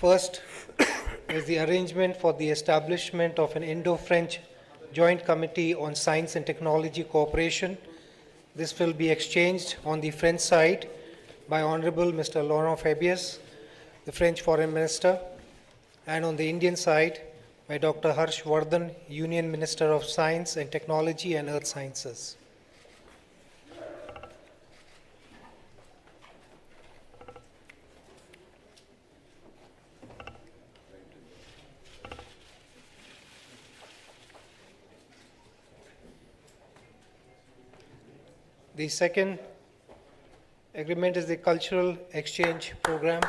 First is the arrangement for the establishment of an Indo-French Joint Committee on Science and Technology Cooperation. This will be exchanged on the French side by Honorable Mr. Laurent Fabius, the French Foreign Minister, and on the Indian side by Dr. Harsh Vardhan, Union Minister of Science and Technology and Earth Sciences. The second agreement is the Cultural Exchange Program.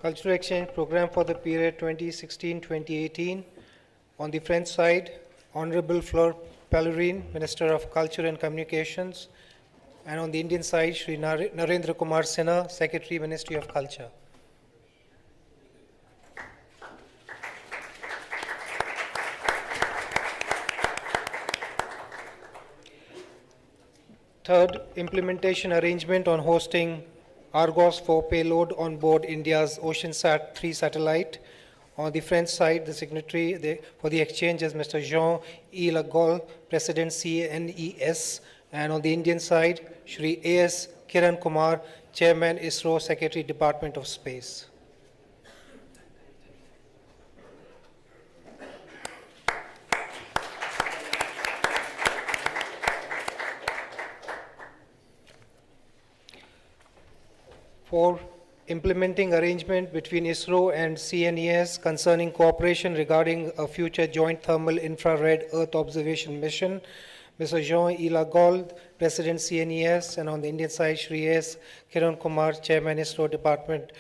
Cultural Exchange Program for the period 2016-2018. On the French side, Honorable Fleur Pellerin, Minister of Culture and Communications, and on the Indian side, Shri Narendra Kumar Sinha, Secretary, Ministry of Culture. Third, implementation arrangement on hosting Argos 4 payload on board India's OceanSat 3 satellite. On the French side, the signatory for the exchange is Mr. Jean-Yves Le Gall, President CNES, and on the Indian side, Shri A.S. Kiran Kumar, Chairman ISRO, Secretary, Department of Space. For implementing arrangement between ISRO and CNES concerning cooperation regarding a future joint thermal infrared Earth observation mission, Mr. Jean-Yves Le Gall, President CNES, and on the Indian side, Shri S. Kiran Kumar, Chairman ISRO, Department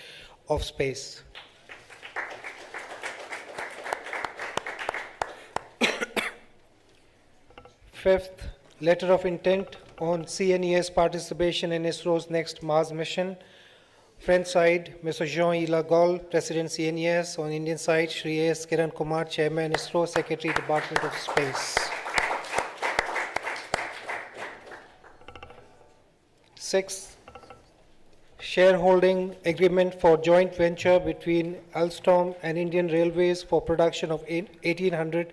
of Space. Fifth, letter of intent on CNES participation in ISRO's next Mars mission. French side, Mr. Jean-Yves Le Gall, President CNES. On Indian side, Shri A.S. Kiran Kumar, Chairman ISRO, Secretary, Department of Space. Sixth, shareholding agreement for joint venture between Alstom and Indian Railways for production of 800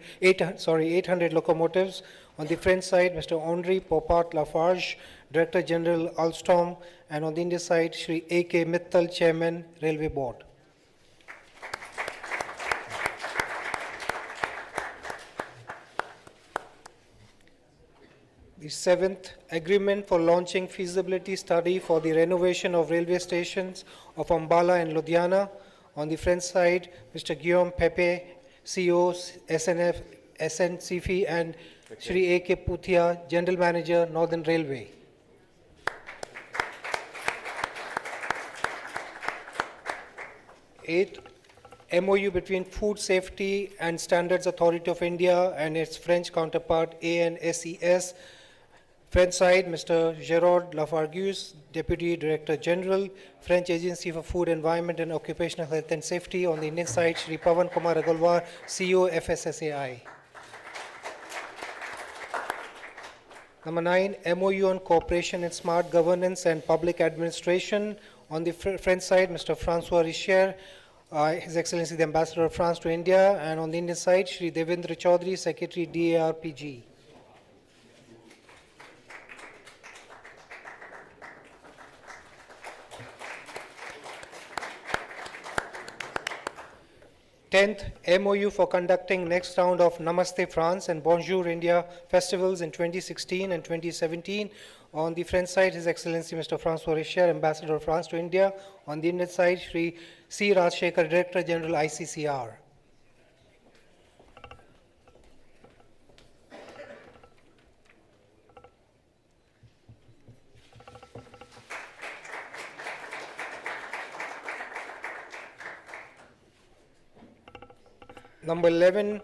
locomotives. On the French side, Mr. Henri Popat Lafarge, Director General Alstom, and on the Indian side, Shri A.K. Mittal, Chairman, Railway Board. The seventh, agreement for launching feasibility study for the renovation of railway stations of Ambala and Ludhiana. On the French side, Mr. Guillaume Pepe, CEO, SNCF, and Shri A.K. Puthia, General Manager, Northern Railway. Eighth, MOU between Food Safety and Standards Authority of India and its French counterpart ANSES. French side, Mr. Gerard Lafargus, Deputy Director General, French Agency for Food, Environment and Occupational Health and Safety. On the Indian side, Shri Pavan Kumar Agarwal, CEO, FSSAI. Number 9, MOU on cooperation in smart governance and public administration. On the French side, Mr. Francois Richer, His Excellency the Ambassador of France to India, and on the Indian side, Shri Devendra Chaudhary, Secretary, DARPG. Tenth, MOU for conducting next round of Namaste France and Bonjour India festivals in 2016 and 2017. On the French side, His Excellency Mr. Francois Richer, Ambassador of France to India. On the Indian side, Shri C. Rajshekhar, Director General, ICCR. Number 11,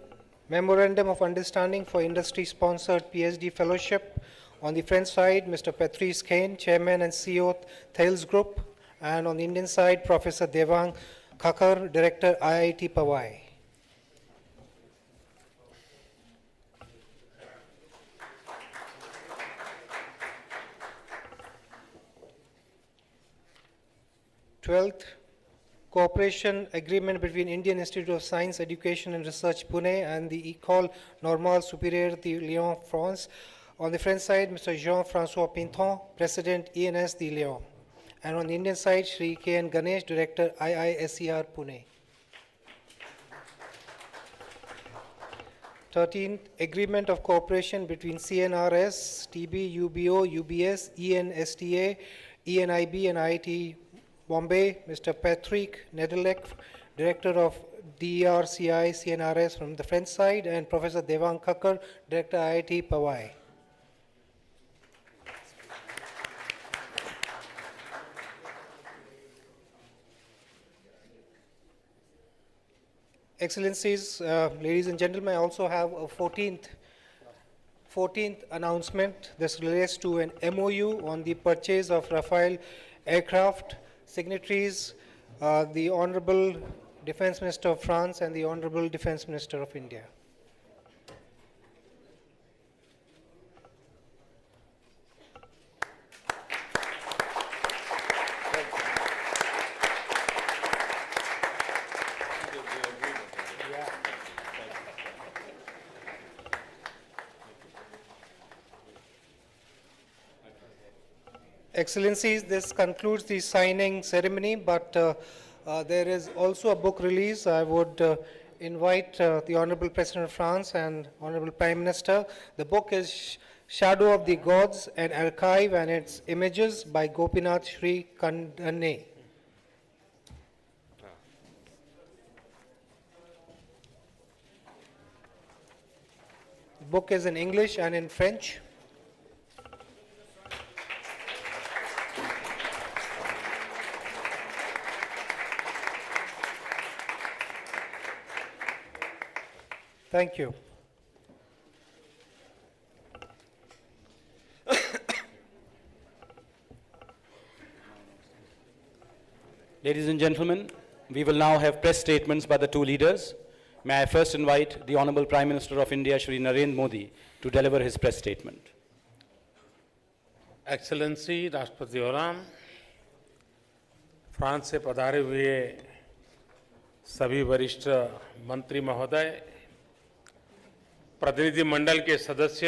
Memorandum of Understanding for Industry-Sponsored PhD Fellowship. On the French side, Mr. Patrice Kane, Chairman and CEO, Thales Group. And on the Indian side, Professor Devang Khakar, Director, IIT Powai. 12th, cooperation agreement between Indian Institute of Science, Education and Research, Pune, and the École Normale Supérieure de Lyon, France. On the French side, Mr. Jean-François Pinton, President, ENS de Lyon. And on the Indian side, Shri K.N. Ganesh, Director, IISER, Pune. 13th, agreement of cooperation between CNRS, TB, UBO, UBS, ENSTA, ENIB, and IIT Bombay. Mr. Patrick Nedelec, Director of DRCI CNRS from the French side, and Professor Devang Kakkar, Director, IIT Powai. Excellencies, ladies and gentlemen, I also have a 14th announcement. This relates to an MOU on the purchase of Rafale aircraft. Signatories, the Honorable Defense Minister of France and the Honorable Defense Minister of India. Excellencies, this concludes the signing ceremony, but there is also a book release. I would invite the Honorable President of France and Honorable Prime Minister. The book is Shadow of the Gods, an Archive and its Images by Gopinath Sri Kandane. The book is in English and in French. Thank you. Ladies and gentlemen, we will now have press statements by the two leaders. May I first invite the Honorable Prime Minister of India, Shri Narendra Modi, to deliver his press statement. Excellency, राष्ट्रपति Hollande, France से पधारे हुए सभी वरिष्ठ मंत्री महोदय, प्रतिनिधि मंडल के सदस्य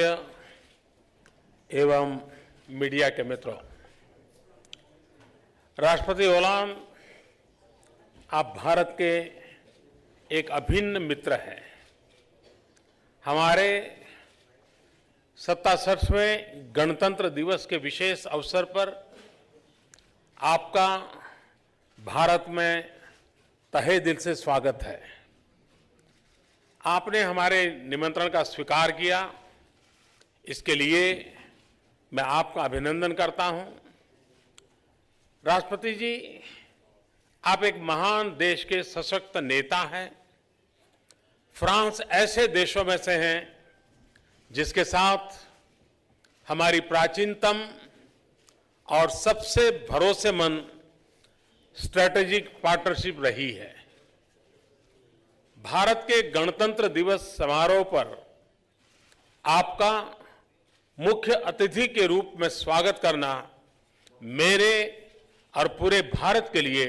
एवं मीडिया के मित्रों, राष्ट्रपति होलांड, आप भारत के एक अभिन्न मित्र हैं। हमारे 67वें गणतंत्र दिवस के विशेष अवसर पर आपका भारत में तहे दिल से स्वागत है। आपने हमारे निमंत्रण का स्वीकार किया, इसके लिए मैं आपका अभिनंदन करता हूं। राष्ट्रपति जी, आप एक महान देश के सशक्त नेता हैं। फ्रांस ऐसे देशों में से हैं जिसके साथ हमारी प्राचीनतम और सबसे भरोसेमंद स्ट्रैटेजिक पार्टनरशिप रही है। भारत के गणतंत्र दिवस समारोह पर आपका मुख्य अतिथि के रूप में स्वागत करना मेरे और पूरे भारत के लिए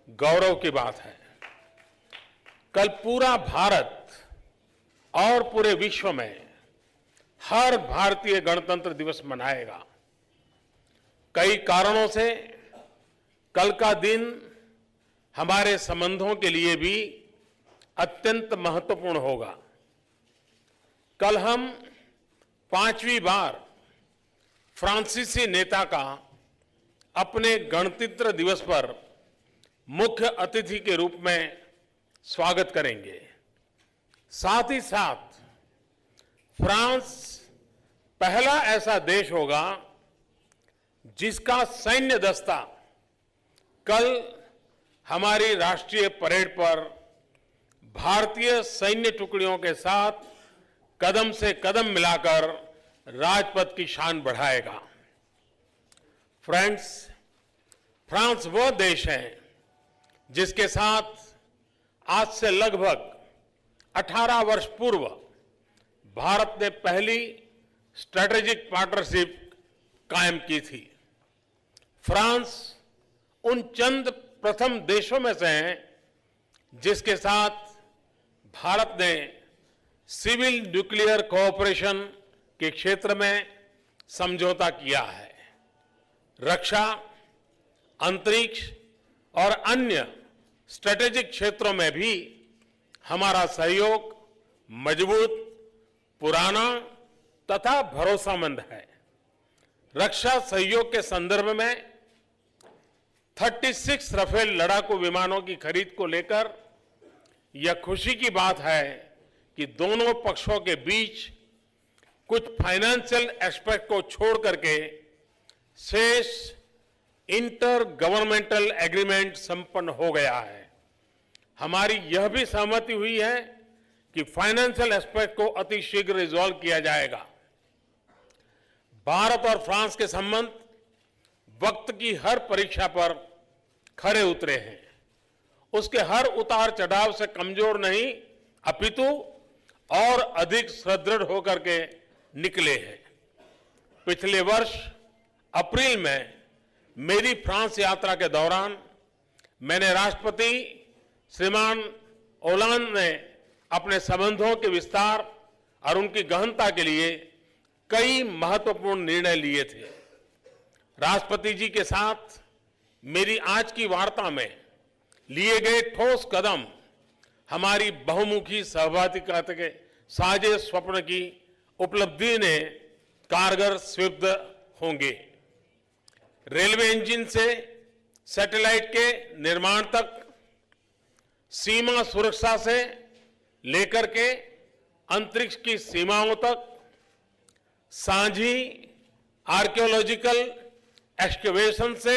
गौरव की बात है। कल पूरा भारत और पूरे विश्व में हर भारतीय गणतंत्र दिवस मनाएगा। कई कारणों से कल का दिन हमारे संबंधों के लिए भी अत्यंत महत्वपूर्ण होगा। कल हम 5वीं बार फ्रांसीसी नेता का अपने गणतंत्र दिवस पर मुख्य अतिथि के रूप में स्वागत करेंगे। साथ ही साथ फ्रांस पहला ऐसा देश होगा जिसका सैन्य दस्ता कल हमारी राष्ट्रीय परेड पर भारतीय सैन्य टुकड़ियों के साथ कदम से कदम मिलाकर राजपथ की शान बढ़ाएगा। फ्रेंड्स, फ्रांस वो देश है जिसके साथ आज से लगभग 18 वर्ष पूर्व भारत ने पहली स्ट्रैटेजिक पार्टनरशिप कायम की थी। फ्रांस उन चंद प्रथम देशों में से हैं जिसके साथ भारत ने सिविल न्यूक्लियर कोऑपरेशन के क्षेत्र में समझौता किया है। रक्षा, अंतरिक्ष और अन्य स्ट्रेटेजिक क्षेत्रों में भी हमारा सहयोग मजबूत, पुराना तथा भरोसेमंद है। रक्षा सहयोग के संदर्भ में 36 रफेल लड़ाकू विमानों की खरीद को लेकर यह खुशी की बात है कि दोनों पक्षों के बीच कुछ फाइनेंशियल एस्पेक्ट को छोड़ करके शेष इंटर गवर्नमेंटल एग्रीमेंट संपन्न हो गया है। हमारी यह भी सहमति हुई है कि फाइनेंशियल एस्पेक्ट को अति शीघ्र रिजॉल्व किया जाएगा। भारत और फ्रांस के संबंध वक्त की हर परीक्षा पर खरे उतरे हैं। उसके हर उतार चढ़ाव से कमजोर नहीं, अपितु और अधिक सुदृढ़ होकर के निकले हैं। पिछले वर्ष अप्रैल में मेरी फ्रांस यात्रा के दौरान मैंने राष्ट्रपति श्रीमान ओलांद ने अपने संबंधों के विस्तार और उनकी गहनता के लिए कई महत्वपूर्ण निर्णय लिए थे। राष्ट्रपति जी के साथ मेरी आज की वार्ता में लिए गए ठोस कदम हमारी बहुमुखी सहभागिता के साझे स्वप्न की उपलब्धि ने कारगर सिद्ध होंगे। रेलवे इंजन से सैटेलाइट के निर्माण तक, सीमा सुरक्षा से लेकर के अंतरिक्ष की सीमाओं तक, सांझी आर्कियोलॉजिकल एक्सकवेशन से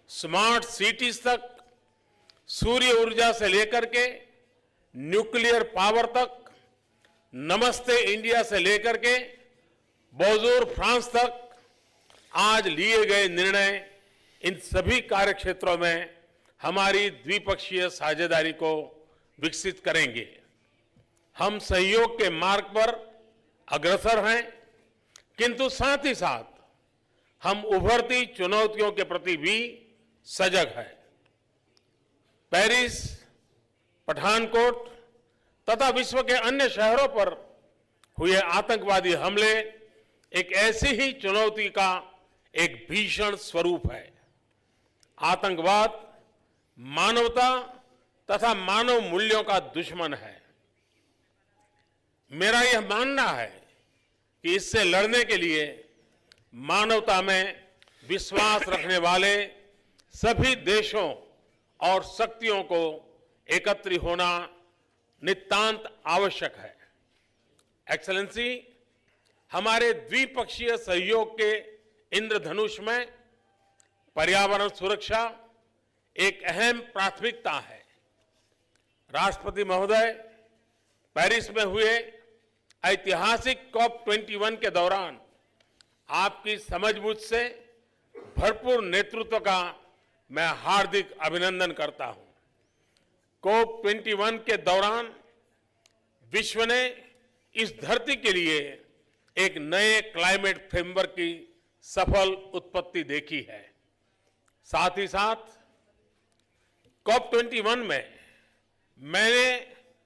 स्मार्ट सिटीज तक, सूर्य ऊर्जा से लेकर के न्यूक्लियर पावर तक, नमस्ते इंडिया से लेकर के बोजोर फ्रांस तक आज लिए गए निर्णय इन सभी कार्यक्षेत्रों में हमारी द्विपक्षीय साझेदारी को विकसित करेंगे। हम सहयोग के मार्ग पर अग्रसर हैं, किंतु साथ ही साथ हम उभरती चुनौतियों के प्रति भी सजग हैं। पेरिस, पठानकोट तथा विश्व के अन्य शहरों पर हुए आतंकवादी हमले एक ऐसी ही चुनौती का एक भीषण स्वरूप है। आतंकवाद मानवता तथा मानव मूल्यों का दुश्मन है। मेरा यह मानना है कि इससे लड़ने के लिए मानवता में विश्वास रखने वाले सभी देशों और शक्तियों को एकत्रित होना नितांत आवश्यक है। एक्सेलेंसी, हमारे द्विपक्षीय सहयोग के इंद्रधनुष में पर्यावरण सुरक्षा एक अहम प्राथमिकता है। राष्ट्रपति महोदय, पेरिस में हुए ऐतिहासिक COP21 के दौरान आपकी समझबूझ से भरपूर नेतृत्व का मैं हार्दिक अभिनंदन करता हूं। COP21 के दौरान विश्व ने इस धरती के लिए एक नए क्लाइमेट फ्रेमवर्क की सफल उत्पत्ति देखी है। साथ ही साथ COP21 में मैंने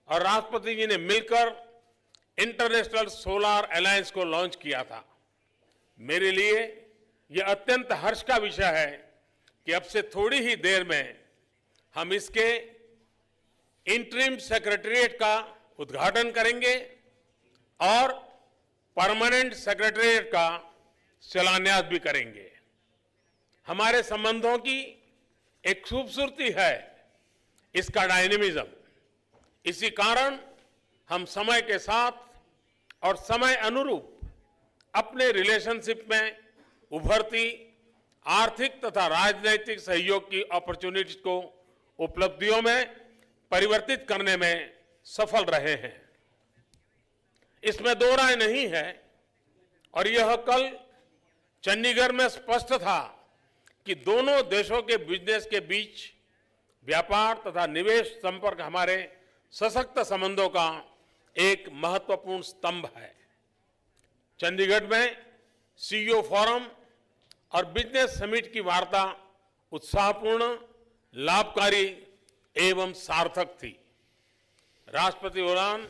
और राष्ट्रपति जी ने मिलकर इंटरनेशनल सोलर अलायंस को लॉन्च किया था। मेरे लिए यह अत्यंत हर्ष का विषय है कि अब से थोड़ी ही देर में हम इसके इंटरिम सेक्रेटरीट का उद्घाटन करेंगे और परमानेंट सेक्रेटरीट का शिलान्यास भी करेंगे। हमारे संबंधों की एक खूबसूरती है इसका डायनेमिज्म। इसी कारण हम समय के साथ और समय अनुरूप अपने रिलेशनशिप में उभरती आर्थिक तथा राजनैतिक सहयोग की अपॉर्चुनिटीज को उपलब्धियों में परिवर्तित करने में सफल रहे हैं। इसमें दो राय नहीं है और यह कल चंडीगढ़ में स्पष्ट था कि दोनों देशों के बिजनेस के बीच व्यापार तथा निवेश संपर्क हमारे सशक्त संबंधों का एक महत्वपूर्ण स्तंभ है। चंडीगढ़ में CEO फोरम और बिजनेस समिट की वार्ता उत्साहपूर्ण लाभकारी एवं सार्थक थी। राष्ट्रपति होलांड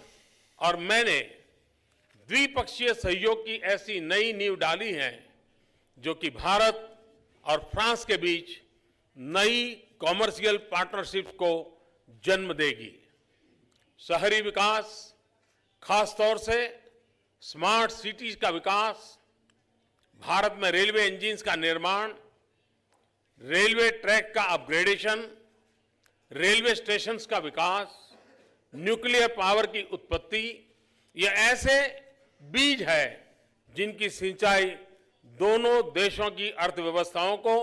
और मैंने द्विपक्षीय सहयोग की ऐसी नई नींव डाली है जो कि भारत और फ्रांस के बीच नई कॉमर्शियल पार्टनरशिप को जन्म देगी। शहरी विकास, खासतौर से स्मार्ट सिटीज का विकास, भारत में रेलवे इंजिन्स का निर्माण, रेलवे ट्रैक का अपग्रेडेशन, रेलवे स्टेशंस का विकास, न्यूक्लियर पावर की उत्पत्ति, ये ऐसे बीज है जिनकी सिंचाई दोनों देशों की अर्थव्यवस्थाओं को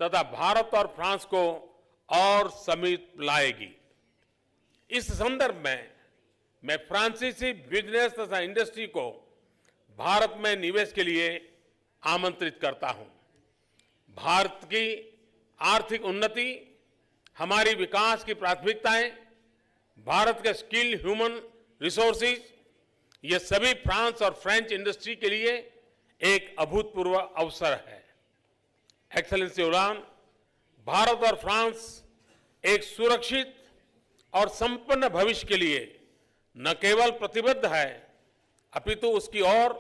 तथा भारत और फ्रांस को और समीप लाएगी। इस संदर्भ में मैं फ्रांसीसी बिजनेस तथा इंडस्ट्री को भारत में निवेश के लिए आमंत्रित करता हूं। भारत की आर्थिक उन्नति, हमारी विकास की प्राथमिकताएं, भारत के स्किल्ड ह्यूमन रिसोर्सेज, ये सभी फ्रांस और फ्रेंच इंडस्ट्री के लिए एक अभूतपूर्व अवसर है। एक्सेलेंसी होलांड, भारत और फ्रांस एक सुरक्षित और संपन्न भविष्य के लिए न केवल प्रतिबद्ध है, अपितु उसकी ओर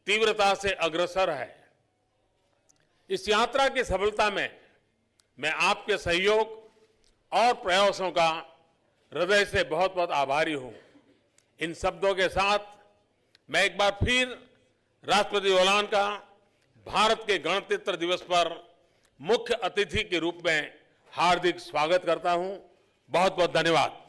तीव्रता से अग्रसर है। इस यात्रा की सफलता में मैं आपके सहयोग और प्रयासों का हृदय से बहुत बहुत आभारी हूं। इन शब्दों के साथ मैं एक बार फिर राष्ट्रपति होलांड का भारत के गणतंत्र दिवस पर मुख्य अतिथि के रूप में हार्दिक स्वागत करता हूं। बहुत बहुत धन्यवाद।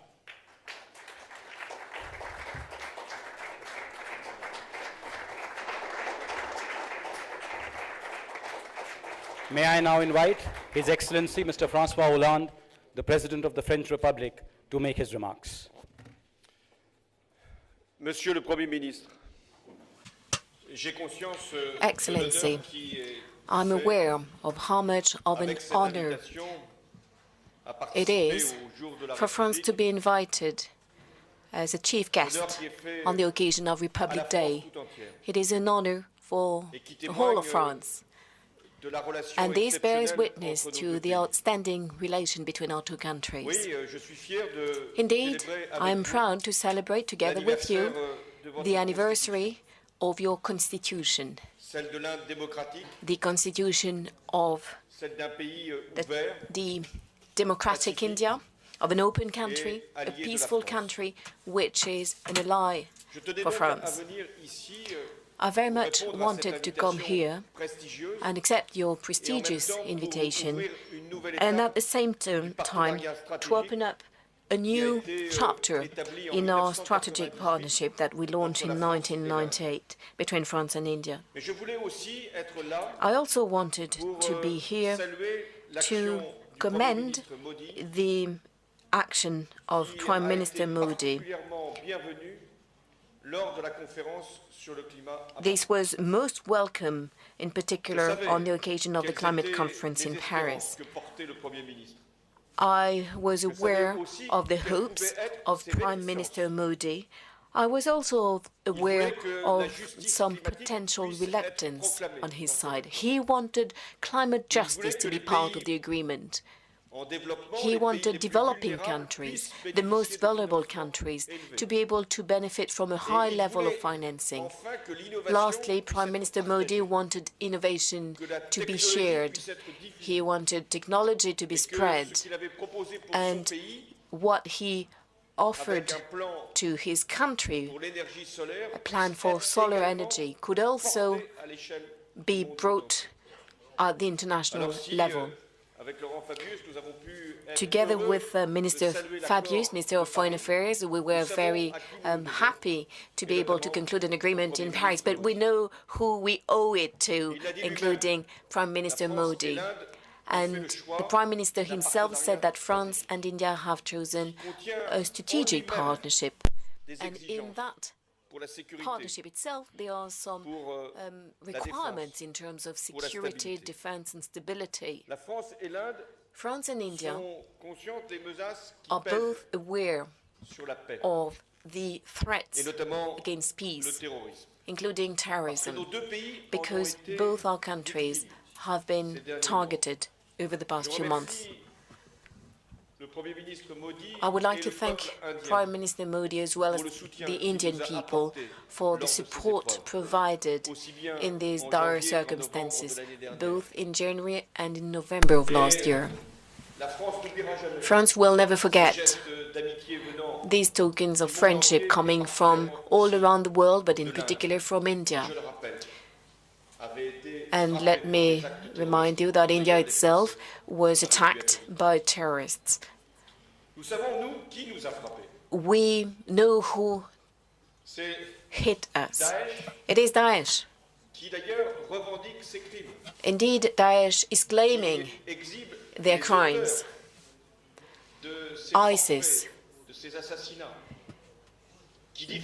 May I now invite His Excellency Mr. Francois Hollande, the President of the French Republic, to make his remarks. Monsieur le Premier ministre, j'ai conscience Excellency, de l'honneur qui est I'm aware of how much of an avec cette honor invitation à it participer is au jour de la for France to République, be invited as a chief guest on the occasion of à la Republic France Day. tout entière, It is an honor for et qui the whole of témoigne France. de la relation And this bears exceptionnelle witness entre nos to deux the pays. outstanding relation between our two Oui, countries. je suis fier de Indeed, célébrer avec I am vous proud to celebrate together with you l'anniversaire de votre the anniversary of your constitution, celle de l'Inde démocratique, the constitution of celle d'un pays ouvert, the democratic India, of an open country, a allié de la peaceful France. country, which is an ally Je tenais for donc à France. venir ici I very pour much répondre à wanted cette to come invitation here prestigieuse and accept your et en même prestigious temps pour invitation, ouvrir une nouvelle and étape at the same time to open up a new chapter in our strategic partnership that we launched in 1998 between France and India. Mais je voulais aussi être là I also wanted pour to be here saluer l'action to du Premier commend ministre Modi, the action of qui Prime a Minister été Modi. particulièrement bienvenue lors de la conférence sur le climat à This was most welcome, in particular Je savais on the occasion of the quelles climate étaient conference les in espérances Paris. que portait le Premier ministre. I was savais aware aussi of the quelles hopes pouvaient être of ses Prime réticences. Minister Modi. I was also aware que la of justice some climatique potential puisse être reluctance proclamée on his dans ce side. He wanted climate justice que to be les part pays of the agreement. En développement, He les pays wanted les plus developing vulnérables countries, puissent the bénéficier most de vulnerable financements countries, élevés. to be able to benefit from a Et high il level of voulait financing. enfin que l'innovation Lastly, puisse Prime être Minister partagée, Modi wanted innovation que la to be technologie shared. puisse être diffusée, He wanted technology to be et que spread. ce qu'il avait proposé pour son And pays, what he offered avec un plan to his country, pour l'énergie solaire, a plan puisse for être solar également energy, could also porté à l'échelle du be monde brought at the international Alors si, level. avec Laurent Fabius, nous avons pu être Together heureux with Minister de saluer Fabius, l'accord Minister de of Foreign Paris. Affairs, we were Nous savons very à qui nous le devons, happy to be et able to notamment conclude an agreement in Premier Paris, but ministre we Modi. know who we owe it to, Il a dit lui-même, including Prime Minister La France et Modi. l'Inde ont fait le And choix the Prime Minister d'un himself said that partenariat France and India have chosen contient a strategic en lui-même partnership. des And in exigences that pour la sécurité, partnership itself, there are some pour la requirements défense, in terms of pour la security, stabilité. defense, and stability. La France et l'Inde France and India sont conscientes des menaces qui are pèsent both aware sur la paix, of the et threats notamment against le peace, terrorisme. including Parce que terrorism, nos deux pays en ont because été both our countries victimes have been ces derniers targeted over the past Je few months. remercie I would like to thank Prime Minister Modi as well as the Indian people for the support provided in these dire circumstances, both in January and in November of last year. France will never forget these tokens of friendship coming from all around the world, but in particular from India. And let me remind you that India itself was attacked by terrorists. We know who hit us. It is Daesh. Indeed, Daesh is claiming their crimes. ISIS,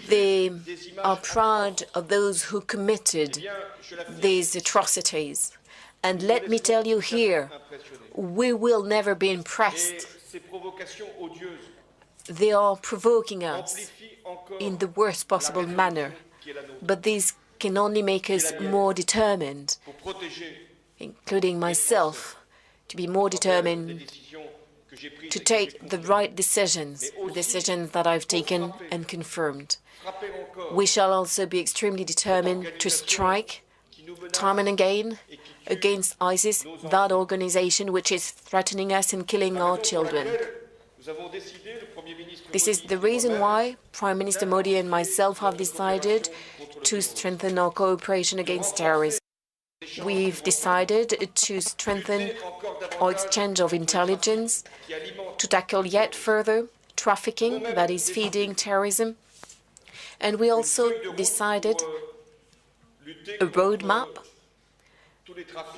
they are proud of those who committed these atrocities. And let me tell you here, we will never be impressed. They are provoking us in the worst possible manner, but these can only make us more determined, including myself, to be more determined to take the right decisions, the decisions that I've taken and confirmed. We shall also be extremely determined to strike time and again against ISIS, that organization which is threatening us and killing our children. This is the reason why Prime Minister Modi and myself have decided to strengthen our cooperation against terrorism. We've decided to strengthen our exchange of intelligence, to tackle yet further trafficking that is feeding terrorism. And we also decided a roadmap.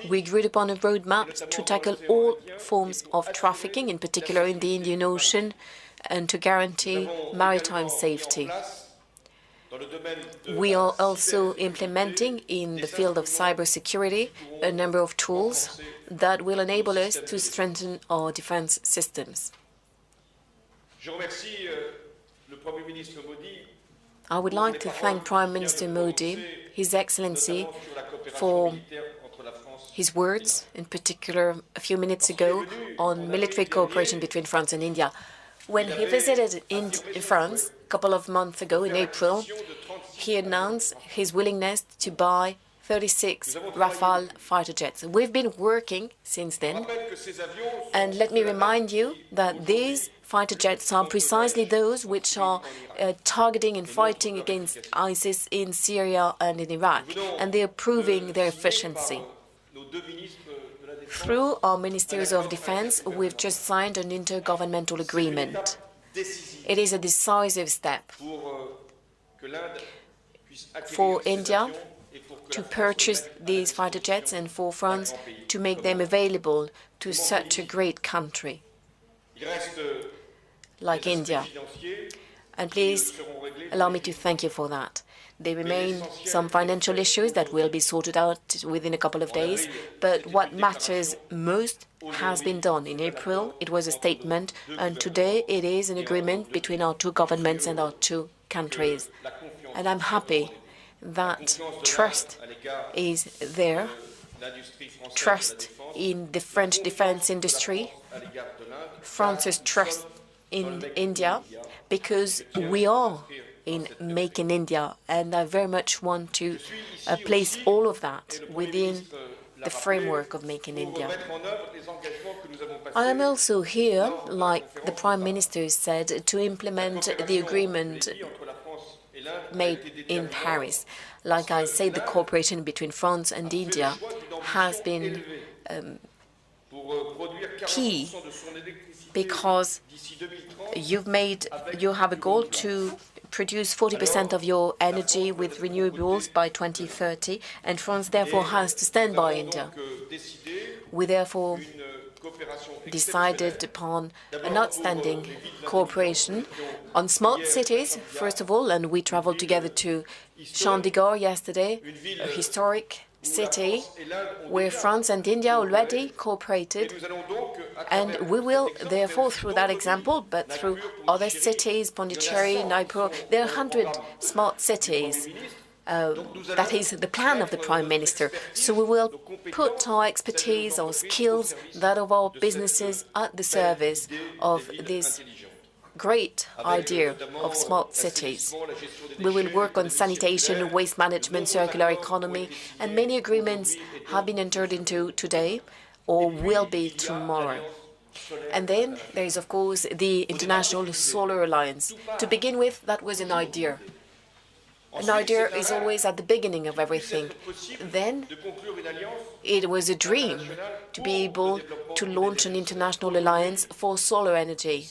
We agreed upon a roadmap to tackle all forms of trafficking, in particular in the Indian Ocean, and to guarantee maritime safety. We are also implementing in the field of cybersecurity a number of tools that will enable us to strengthen our defense systems. I would like to thank Prime Minister Modi, His Excellency, for his words, in particular a few minutes ago, on military cooperation between France and India. When he visited in France a couple of months ago, in April, he announced his willingness to buy 36 Rafale fighter jets. We've been working since then, and let me remind you that these fighter jets are precisely those which are targeting and fighting against ISIS in Syria and in Iraq, and they are proving their efficiency. Through our Ministers of Defense, we've just signed an intergovernmental agreement. It is a decisive step for India to purchase these fighter jets and for France to make them available to such a great country like India. And please allow me to thank you for that. There remain some financial issues that will be sorted out within a couple of days, but what matters most has been done. In April, it was a statement, and today it is an agreement between our two governments and our two countries. And I'm happy that trust is there, trust in the French defense industry, France's trust in India, because we are in Make in India, and I very much want to place all of that within the framework of Make in India. I am also here, like the Prime Minister said, to implement the agreement made in Paris. Like I said, the cooperation between France and India has been key, because you have a goal to produce 40% of your energy with renewables by 2030, and France therefore has to stand by India. We therefore decided upon an outstanding cooperation on smart cities, first of all, and we traveled together to Chandigarh yesterday, a historic city where France and India already cooperated, and we will therefore, through that example, but through other cities, Pondicherry, Naipur, there are 100 smart cities that is the plan of the Prime Minister. So we will put our expertise, our skills, that of our businesses at the service of this great idea of smart cities. We will work on sanitation, waste management, circular economy, and many agreements have been entered into today or will be tomorrow. And then there is, of course, the International Solar Alliance. To begin with, that was an idea. An idea is always at the beginning of everything. Then it was a dream to be able to launch an international alliance for solar energy.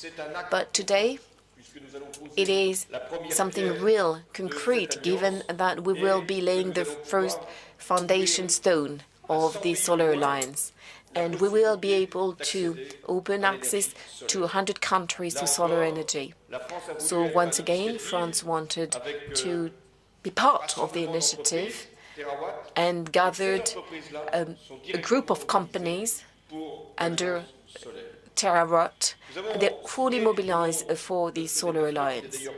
But today, it is something real, concrete, given that we will be laying the first foundation stone of the solar alliance. And we will be able to open access to 100 countries to solar energy. So once again, France wanted to be part of the initiative and gathered a group of companies under Terawatt. They're fully mobilized for the Solar Alliance.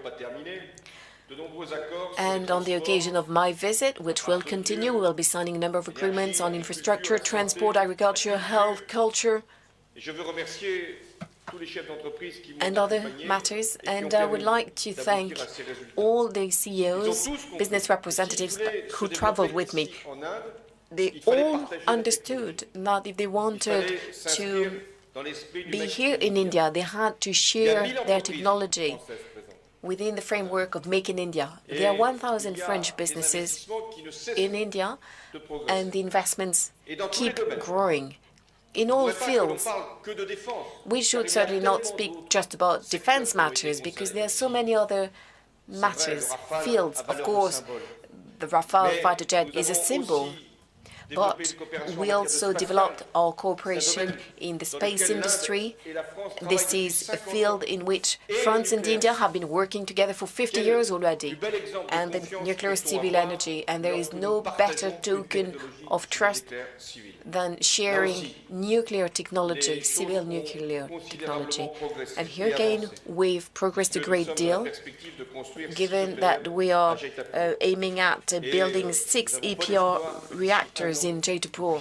And on the occasion of my visit, which will continue, we will be signing a number of agreements on infrastructure, transport, agriculture, health, culture, and other matters. And I would like to thank all the CEOs, business representatives who traveled with me. They all understood that if they wanted to be here in India, they had to share their technology within the framework of Make in India. There are 1,000 French businesses in India, and the investments keep growing in all fields. We should certainly not speak just about defense matters, because there are so many other matters, fields. Of course, the Rafale fighter jet is a symbol, but we also developed our cooperation in the space industry. This is a field in which France and India have been working together for 50 years already, and the nuclear civil energy. And there is no better token of trust than sharing nuclear technology, civil nuclear technology. And here again, we've progressed a great deal, given that we are aiming at building 6 EPR reactors in Jaipur,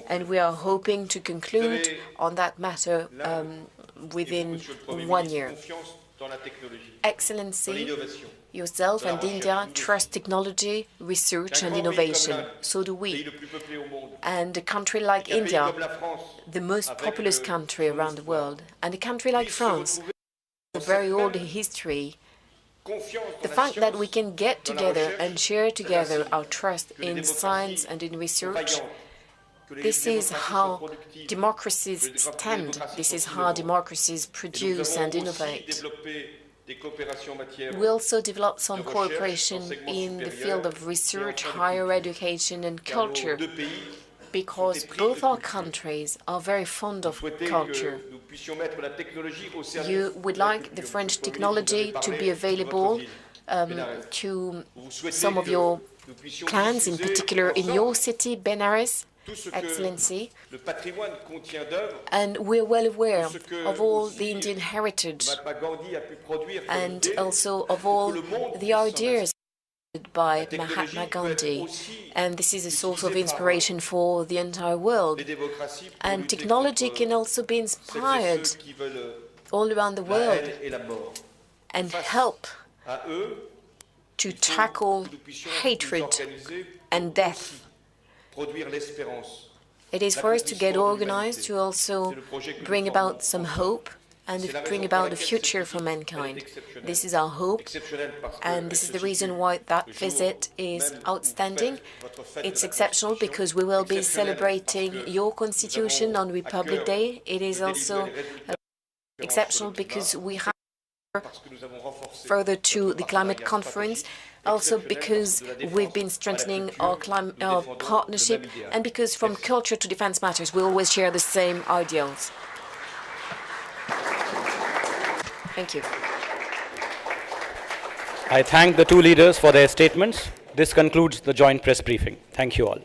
and we are hoping to conclude on that matter within 1 year. Excellency, yourself and India trust technology, research and innovation. So do we. And a country like India, the most populous country around the world, and a country like France, a very old history, the fact that we can get together and share together our trust in science and in research, this is how democracies stand. This is how democracies produce and innovate. We also developed some cooperation in the field of research, higher education and culture, because both our countries are very fond of culture. You would like the French technology to be available to some of your plans, in particular in your city, Benares, Excellency. And we're well aware of all the Indian heritage and also of all the ideas by Mahatma Gandhi, and this is a source of inspiration for the entire world. And technology can also be inspired all around the world and help to tackle hatred and death. It is for us to get organized, to also bring about some hope and bring about a future for mankind. This is our hope, and this is the reason why that visit is outstanding. It's exceptional because we will be celebrating your constitution on Republic Day. It is also exceptional because we have further to the climate conference, also because we've been strengthening our partnership, and because from culture to defense matters, we always share the same ideals. Thank you. I thank the two leaders for their statements. This concludes the joint press briefing. Thank you all.